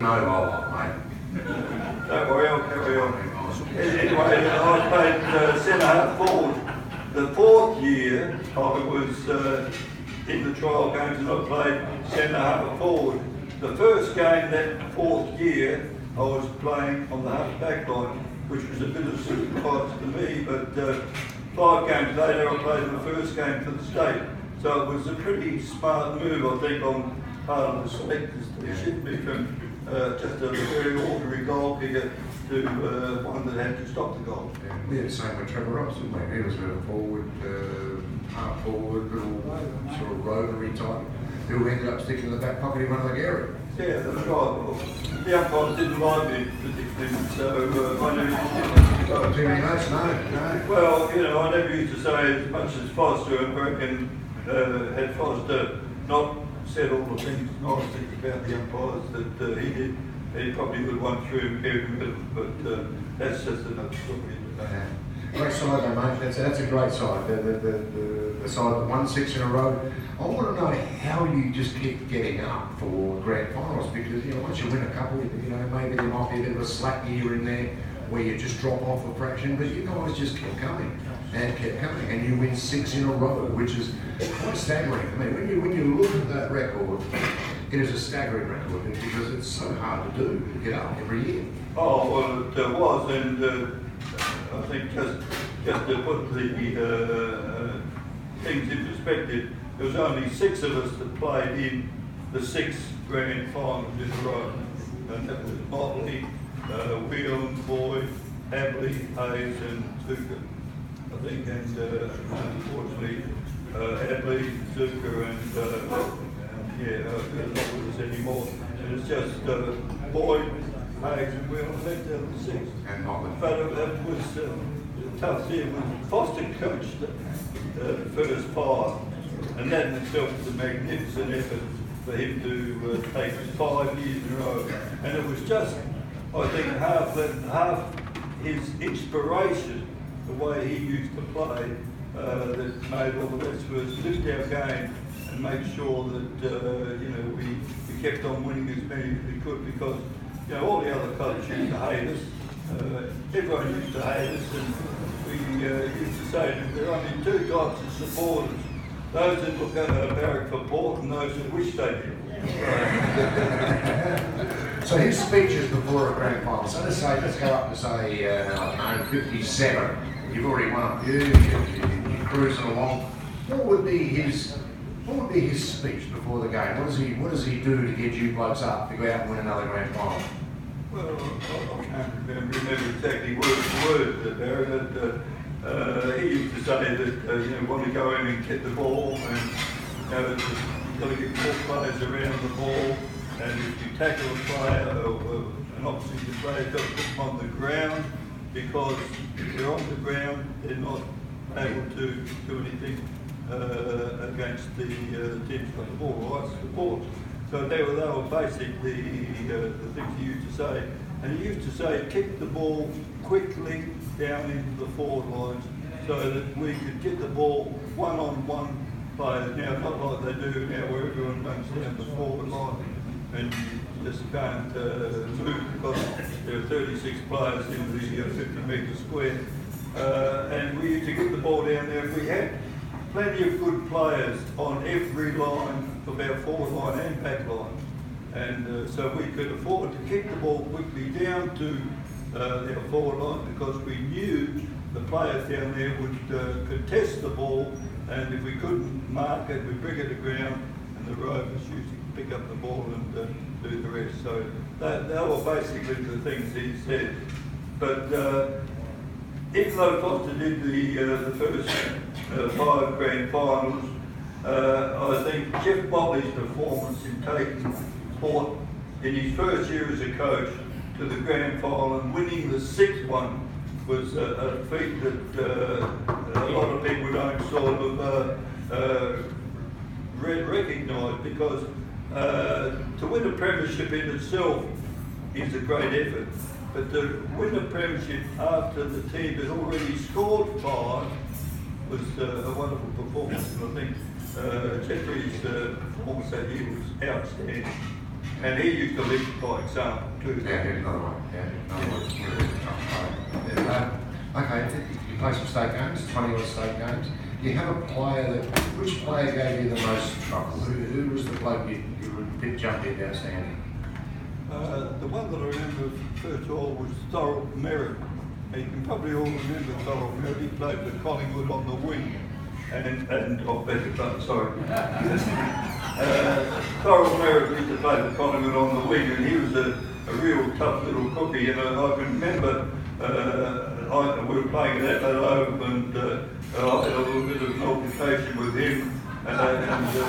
mobile, mate. Don't worry, I'll carry on. Anyway, I played centre-half forward. The 4th year, I was in the trial games and I played centre-half forward. The first game that 4th year, I was playing on the half-back line, which was a bit of a surprise to me, but 5 games later I played in the first game for the state. So it was a pretty smart move, I think, on part of the selectors to shift me from just a very ordinary goal kicker to one that had to stop the goal. Yeah, we had the same with Trevor Ross, didn't we? He was a forward, half forward, little sort of rotary type, who ended up sticking in the back pocket in one of the area. Yeah, that's right. Well, the umpires didn't like me particularly, so I never used to Too many notes? No. Well, you know, I never used to say as much as Foster, and reckon had Foster not said all the things, nice things about the umpires that he did, he probably would have won through every middle, but that's just another story. Great side though, mate. That's a great side. The side that won 6 in a row. I want to know how you just keep getting up for grand finals, because you know once you win a couple, you know maybe there might be a bit of a slack year in there where you just drop off a fraction, but you guys just kept coming, and you win 6 in a row, which is quite staggering. I mean, when you look at that record, it is a staggering record because it's so hard to do to get up every year. Oh well, it was, and I think just to put the things in perspective, there was only 6 of us that played in the 6 grand finals in a row, and that was Motley, Whelan, Boyd, Abley, Hayes, and Zucker, I think, and unfortunately Abley, Zucker, and they're not with us anymore. And it's just Boyd, Hayes, and Whelan left out of the 6. And Motley. But that was a tough year when Foster coached the first 5. And that in itself was a magnificent effort for him to take 5 years in a row. And it was just, I think, half his inspiration, the way he used to play, that made all the rest of us lift our game and make sure that you know we kept on winning as many as we could, because you know all the other clubs used to hate us. Everyone used to hate us, and we used to say that there are only 2 types of supporters. Those that look at barrack for port and those that wish they did. So his speeches before a grand final, so let's go up to say, I don't know, 57. You've already won a few, you're cruising along. What would be his speech before the game? What does he do to get you blokes up to go out and win another grand final? Well, I can't remember exactly word for word, Barry. He used to say that you know, want to go in and get the ball, and you know, you've got to get 4 players around the ball, and if you tackle a player, an opposition player, you've got to put them on the ground, because if they're on the ground, they're not able to do anything against the teams got the ball, right? Support. So they were basically the things he used to say. And he used to say, kick the ball quickly down into the forward lines so that we could get the ball one-on-one players. Now, not like they do now where everyone runs down the forward line and you just can't move because there are 36 players in the 50-metre square. And we used to get the ball down there. We had plenty of good players on every line of our forward line and back line. And so we could afford to kick the ball quickly down to their forward line, because we knew the players down there would contest the ball, and if we couldn't mark it, we'd bring it to ground, and the Rovers usually pick up the ball and do the rest. So that were basically the things he said. But even though Foster did the first 5 grand finals, I think Jeff Motley's performance in taking Port in his first year as a coach to the grand final and winning the 6th one was a feat that a lot of people don't sort of recognise, because to win a premiership in itself is a great effort, but to win a premiership after the team had already scored 5 was a wonderful performance. And I think Jeffrey's performance that year was outstanding. And he used to lead by example too. Yeah, here's another one. Yeah, another one. Really tough player. Okay, you play some state games, 20 odd state games. You have a player which player gave you the most trouble? Who was the bloke you were a bit jumpy about standing? The one that I remember first of all was Thorold Merritt. You can probably all remember Thorold Merritt. He played for Collingwood on the wing. And oh, beg your pardon, sorry. Thorold Merritt used to play for Collingwood on the wing, and he was a real tough little cookie. And I can remember we were playing at Alberton, and I had a little bit of an altercation with him, and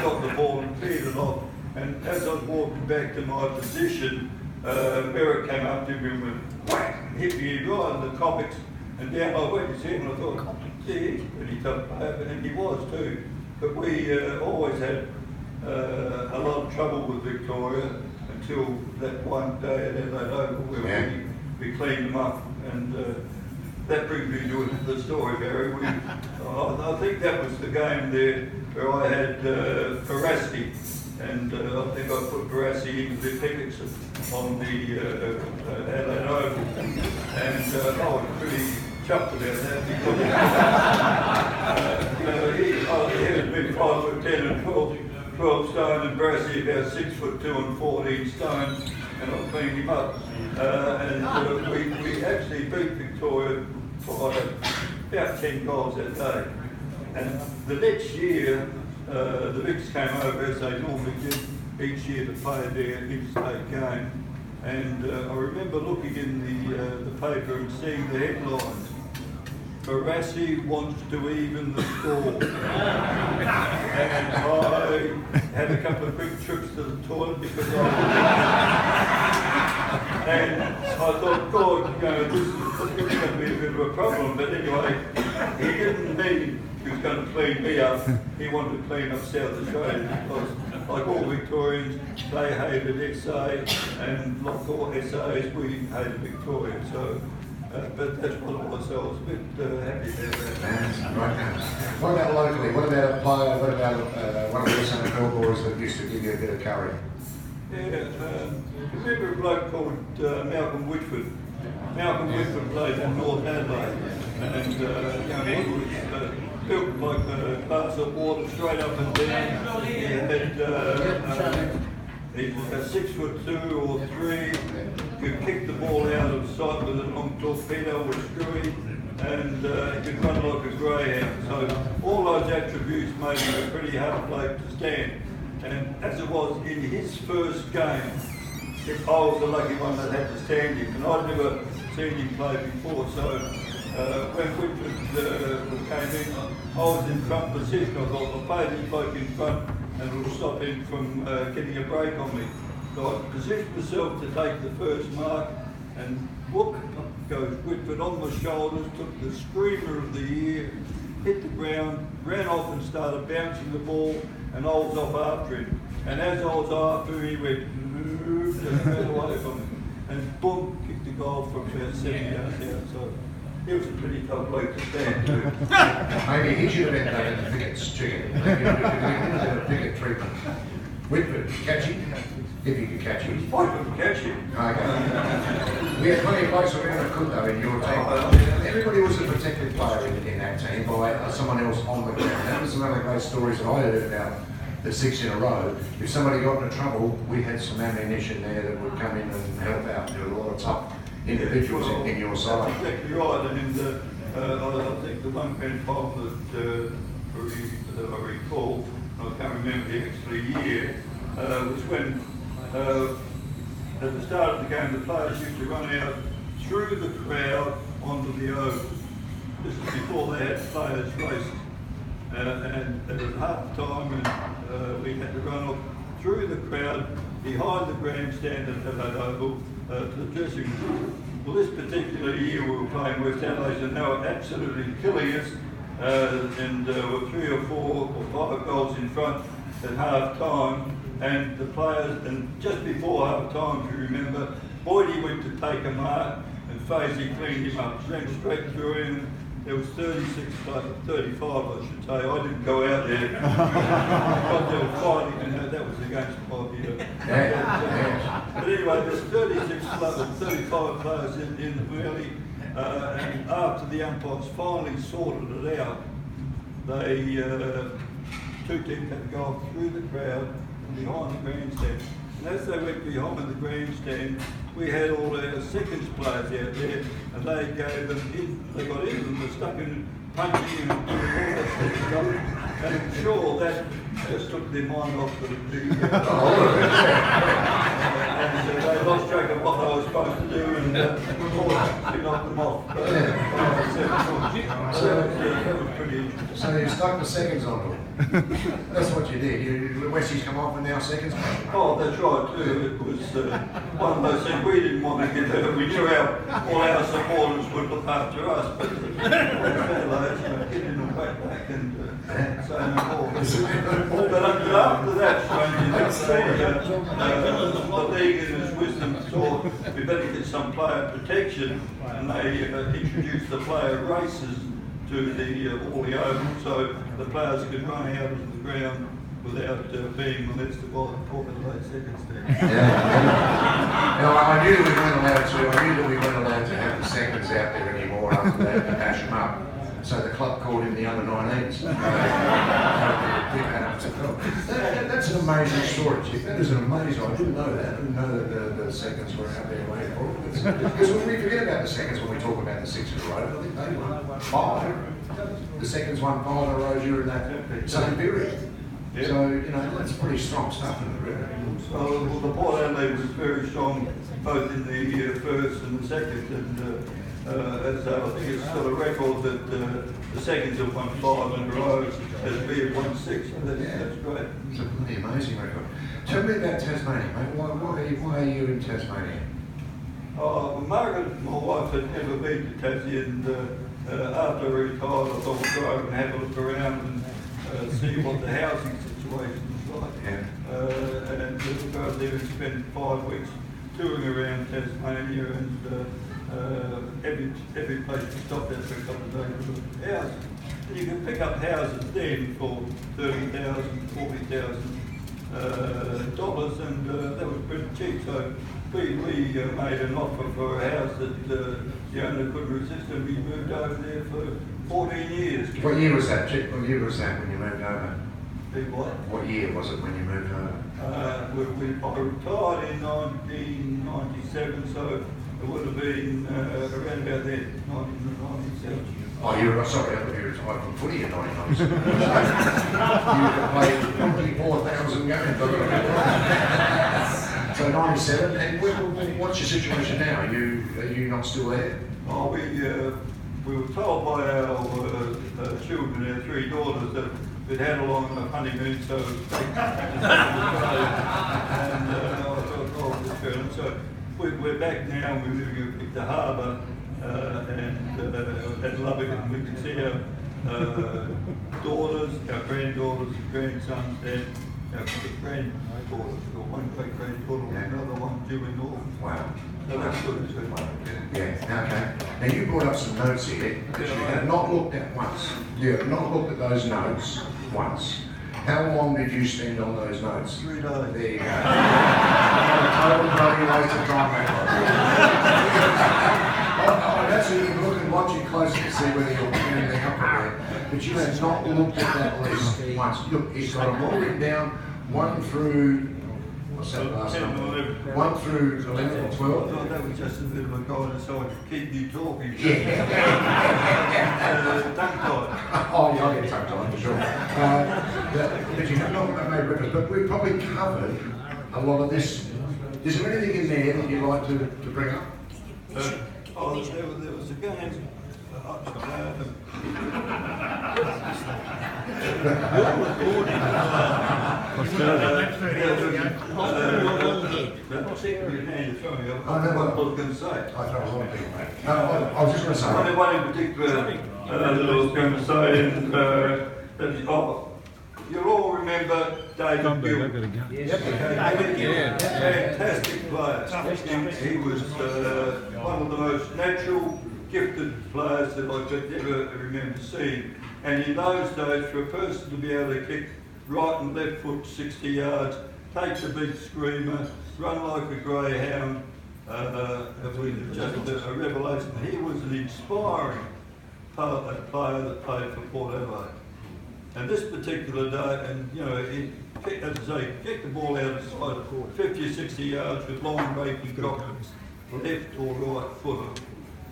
got the ball and cleared it off. And as I was walking back to my position, Merritt came up to me and went whack, and hit me right in the comics, and down I went to see him, and I thought, gee, he's a pretty tough player, and he was too. But we always had a lot of trouble with Victoria until that one day at Adelaide Oval where we cleaned them up, and that brings me to another story, Barry. I think that was the game there where I had PAFC, and I think I put PAFC into the pickets on the Adelaide Oval, and I was pretty chuffed about that because he had been 5'10" and 12 stone, and PAFC about 6'2" and 14 stone, and I cleaned him up. And we actually beat Victoria by about 10 goals that day. And the next year, the Vicks came over as they normally did each year to play their interstate game. And I remember looking in the paper and seeing the headlines. PAFC wants to even the score. And I had a couple of quick trips to the toilet because and I thought, God, this is going to be a bit of a problem. But anyway, he didn't mean he was going to clean me up. He wanted to clean up South Australia because, like all Victorians, they hated SA, and like all SAs, we hated Victoria. So. But that's what it was, so I was a bit happy about that. Right. What about locally? What about a player? What about one of the SNFL boys that used to give you a bit of curry? Yeah, remember a bloke called Malcolm Whitford. Malcolm Whitford played in North Adelaide, and he was built like a glass of water straight up and down. He was 6'2" or 3", could kick the ball out of sight with a long torpedo or screwy, and he could run like a greyhound. So all those attributes made him a pretty hard bloke to stand. And as it was in his first game, I was the lucky one that had to stand him, and I'd never seen him play before. So when Whitford came in, I was in front position. I thought, I'll play this bloke in front and it will stop him from getting a break on me. So I positioned myself to take the first mark, and whoop, up goes Whitford on my shoulders, took the screamer of the year, hit the ground, ran off and started bouncing the ball, and I was off after him. And as I was after him, he went, just ran away from him, and boom, kicked the goal from about 7 yards out. So he was a pretty tough bloke to stand too. Maybe he should have been done in the Pickett's chicken. Maybe he should have been a Pickett treatment. Whitford, catch him? If you could catch him. I couldn't catch him. Okay. We had plenty of blokes around that could though in your team. Everybody was a protected player in that team by someone else on the ground. That was one of the great stories that I heard about the 6 in a row. If somebody got into trouble, we had some ammunition there that would come in and help out. There were a lot of tough individuals in your side. That's exactly right, and I think the one grand final that I recall, I can't remember the actual year, was when at the start of the game the players used to run out through the crowd onto the oval. This was before they had players races. And it was half time, and we had to run off through the crowd behind the grandstand at Adelaide Oval to the dressing room. Well, this particular year we were playing West Adelaide, and they were absolutely killing us, and were 3 or 4 or 5 goals in front at half time. And the players, and just before half time, if you remember, Boydie went to take a mark, and Fazy cleaned him up, ran straight through him. There was 36, 35, I should say. I didn't go out there. But they were fighting, and that was against Yeah. But anyway, there's 35 players in the valley, and after the umpires finally sorted it out, they two teams had to go through the crowd and behind the grandstand. And as they went behind the grandstand, we had all our seconds players out there, and they gave them in. They got in and were stuck in punching and doing all that sort of stuff. And I'm sure that just took their mind off the and they lost track of what they were supposed to do, and we knocked them off. That was pretty interesting. So you stuck the seconds on them. That's what you did. Westies come off and now seconds come. Oh, that's right too. It was one of those things we didn't want to get hurt. We knew all our supporters would look after us, but getting them back and saying more. But after that, the league in its wisdom thought we better get some player protection, and they introduced the player races to all the ovals, so the players could run out of the ground without being molested by the Adelaide seconds there. Yeah. No, I knew that we weren't allowed to have the seconds out there anymore after that to bash them up. So the club called him the under 19s. That's an amazing story, Chief. That is an amazing. I didn't know that. I didn't know that the seconds were out there waiting for it. Because when we forget about the seconds when we talk about the 6 in a row, I think they won 5. The seconds won 5 in a row during that same period. Yeah. So, that's pretty strong stuff in the river. Well, the Port Adelaide was very strong both in the first and the second, and as I think it's got a record that the seconds have won 5 in a row, as we have won 6. So that's great. It's a pretty amazing record. Tell me about Tasmania, mate. Why are you in Tasmania? Margaret, my wife, had never been to Tassie, and after I retired, I thought we'd go over and have a look around and see what the housing situation is like. Yeah. And we'll go over there and spend 5 weeks touring around Tasmania, and every place we stopped at for a couple of days was a house. And you can pick up houses then for $30,000, $40,000 dollars, and that was pretty cheap. So we made an offer for a house that the owner couldn't resist, and we moved over there for 14 years. What year was that, Chief? What year was that when you moved over? What? What year was it when you moved over? I retired in 1997, so it would have been around about then, 1997. Oh, you were, sorry, I thought you retired from footy in 1997. You played 24,000 games. So 97, and what's your situation now? Are you not still there? Oh, we were told by our children, our 3 daughters, that we'd had a long enough honeymoon, so and I thought, oh, this girl. So we're back now, and we're living at the harbour, and loving it. We can see our daughters, our granddaughters, grandsons, and our granddaughters. We've got one great granddaughter, another one due in North. Wow. So that's good. It's good. Yeah, okay. Now you brought up some notes here that you have not looked at once. You have not looked at those notes once. How long did you spend on those notes? 3 days. There you go. Total bloody waste of time, mate. That's what you look and watch it closely to see whether you're getting the comfort there. But you have not looked at that list once. Look, it's got them all written down, 1 through. What's that last number? 1 through 11 or 12. Oh, that was just a bit of a guidance so I could keep you talking. Yeah. Tongue-tied. Oh, yeah, I get tongue-tied for sure. But you have not made reference, but we've probably covered a lot of this. Is there anything in there that you'd like to bring up? There was a game. I was going to say. I don't want to, mate. No, I was just going to say. One in particular that I was going to say, and you'll all remember David Gill. Fantastic player. He was one of the most natural, gifted players that I could ever remember seeing. And in those days, for a person to be able to kick right and left foot 60 yards take the big screamer, run like a greyhound. It was just a revelation. He was an inspiring player that played for Port Adelaide. And this particular day, and you know, he kicked, as I say, kicked the ball out of side 50 or 60 yards with long raking drops, left or right footer.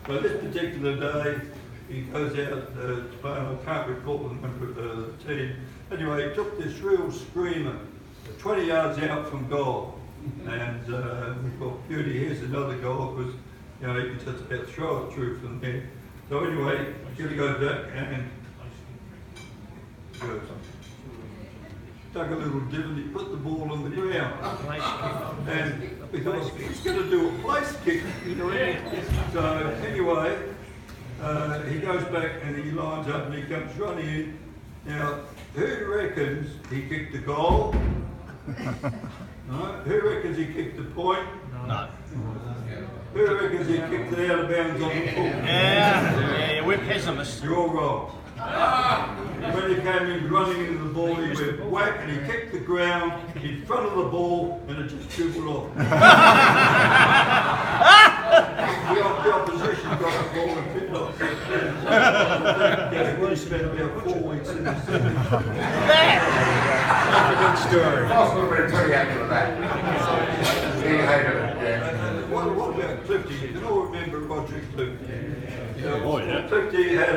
So this particular day, he goes out to play, and I can't recall the number of the team. Anyway, he took this real screamer, 20 yards out from goal. And we thought, beauty, here's another goal, because you know, you can just about throw it through from there. So anyway, Julie goes back and dug a little divot, he put the ball on the ground. And we thought, he's going to do a place kick. So anyway, he goes back and he lines up and he comes running in. Now, who reckons he kicked the goal? No. Who reckons he kicked the point? No. Who reckons he kicked it out of bounds on the full? Yeah, we're pessimists. You're wrong. When he came in running into the ball, he went whack and he kicked the ground in front of the ball and it just dribbled off. The opposition got the ball and picked up. We spent about 4 weeks in the city. That's a good story. I was going to tell you after that. He hated it, yeah. What about Clifty? You can all remember Roger Clifty. Oh, yeah. Clifty had a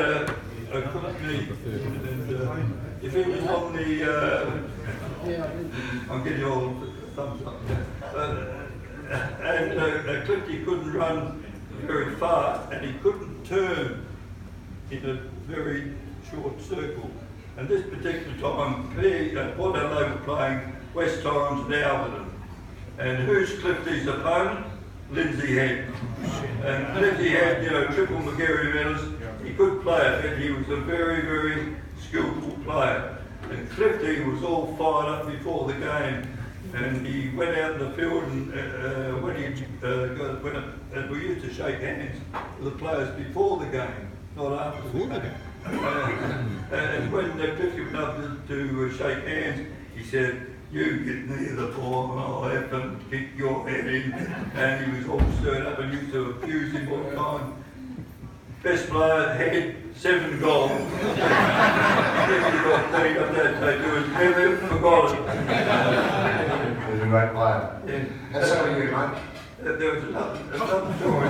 good knee, and if he was on the, I'm getting all the thumbs up there, and Clifty couldn't run very fast, and he couldn't turn in a very short circle. And this particular time, Port Adelaide were playing West Torrens at Alberton. And who's Clifty's opponent? Lindsay Head. And Lindsay Head, you know, triple McGarry medals. He could play it, but he was a very, very skillful player. And Clifty was all fired up before the game. And he went out in the field, and when he went up, and we used to shake hands with the players before the game, not after the game. And when Clifty went up to shake hands, he said, "You get near the ball and I'll have them kick your head in." And he was all stirred up and used to abuse him all the time. Best player, Head, 7 goals. He got beat up that day, he was never forgotten. He was a great player. Yeah. And so are you, mate. There was another story.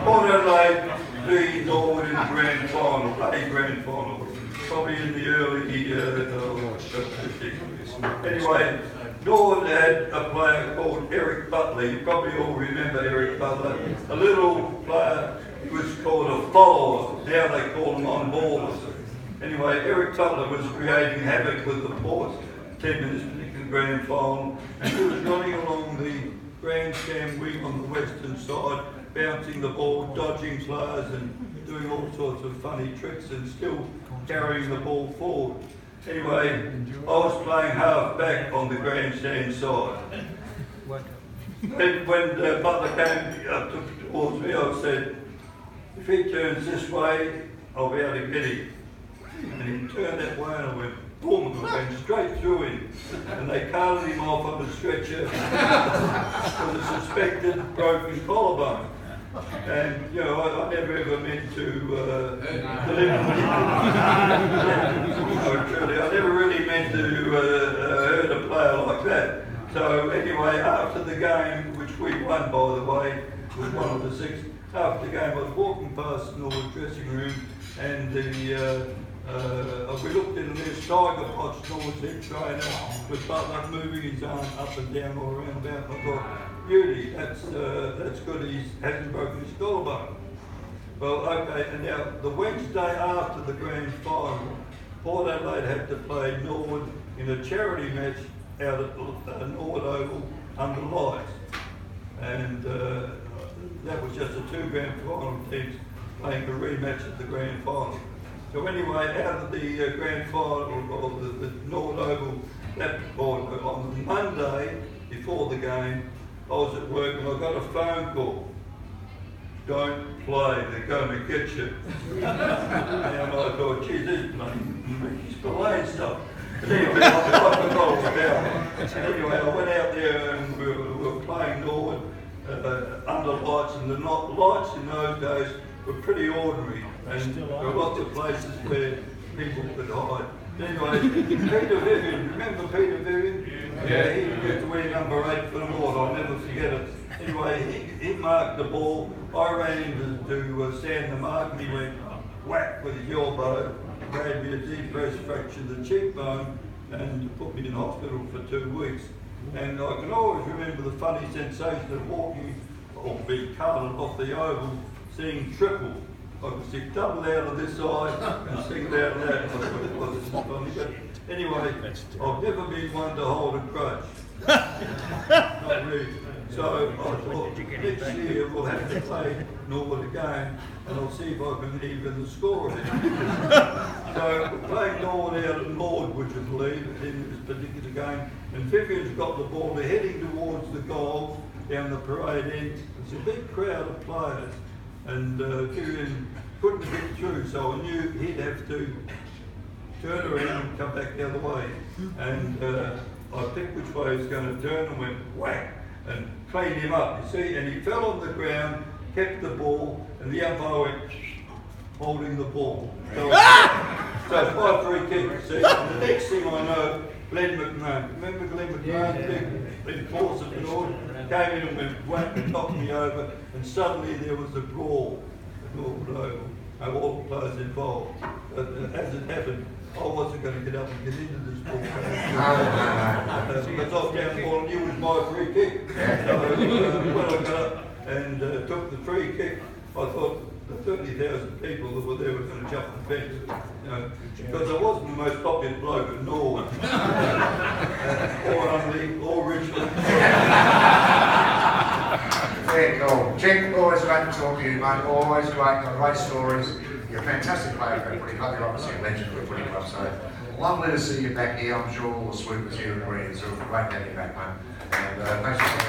Port Adelaide beat Norwood in the grand final, a grand final, probably in the early 50s. Anyway, Norwood had a player called Eric Butler. You probably all remember Eric Butler. A little player who was called a follower. Now they call him on-ballers. Anyway, Eric Butler was creating havoc with the Ports, 10 minutes into the grand final, and he was running along the grandstand wing on the western side, bouncing the ball, dodging players and doing all sorts of funny tricks and still carrying the ball forward. Anyway, I was playing half back on the grandstand side. When Butler came up towards me, I said, "If he turns this way, I'll be able to get him." And he turned that way and I went, boom, and went straight through him. And they carted him off on a stretcher with a suspected broken collarbone. And, you know, I never ever meant to deliver. I never really meant to hurt a player like that. So anyway, after the game, which we won by the way, was one of the 6, after the game I was walking past Norwood dressing room and we looked in and there's Tiger Potts, Norwood's head trainer, with Butler moving his arm up and down all around about. I thought, beauty, that's good, he hasn't broken his collarbone. Well, okay, and now the Wednesday after the grand final, Port Adelaide had to play Norwood in a charity match out at Norwood Oval under lights. And that was just the 2 grand final teams playing a rematch at the grand final. So anyway, out of the grand final, or the Norwood Oval, on the Monday before the game, I was at work and I got a phone call don't play, they're going to get you. And I thought, geez, this bloody, he's playing stuff. But anyway, I forgot all about it. And anyway, I went out there and we were playing Norwood under lights, and the lights in those days were pretty ordinary. And there were lots of places where people could hide. Anyway, Peter Vivian, remember Peter Vivian? Yeah, he used to wear number 8 for the Lord, I'll never forget it. Anyway, he marked the ball. I ran in to stand the mark, and he went whack with his elbow, gave me a deep press fracture of the cheekbone, and put me in hospital for 2 weeks. And I can always remember the funny sensation of walking or being carted off the oval, seeing triple. I could see double out of this side and single out of that. I thought it was funny. But anyway, I've never been one to hold a grudge. Not really. So I thought next year we'll have to play Norwood again, and I'll see if I can even the score again. So we're playing Norwood out at Lord, would you believe, in this particular game. And Vivian's got the ball, they're heading towards the goal down the parade end. There's a big crowd of players. And Vivian couldn't get through, so I knew he'd have to turn around and come back the other way. And I picked which way he was going to turn and went whack and cleaned him up, you see. And he fell on the ground, kept the ball, and the umpire went holding the ball. So, so 5-3 kick, see. And the next thing I know, Glenn McMahon, remember Glenn McMahon, big force of the North, came in and went whack and knocked me over, and suddenly there was a brawl at Norwood Oval, and all the players involved. But as it happened, I wasn't going to get up and get into this ball game. Because I was down the ball and knew it was my free kick. So when I got up and took the free kick, I thought the 30,000 people that were there were going to jump the fence. You know, because I wasn't the most popular bloke in Norwood. Or Unley, or Richmond. Very cool. Jim, always great to talk to you, mate. Always great stories. You're a fantastic player for the footy club. You're obviously a legend for the footy club. So lovely to see you back here. I'm sure all the sweetness here at Green. So great to have you back, mate. And thanks for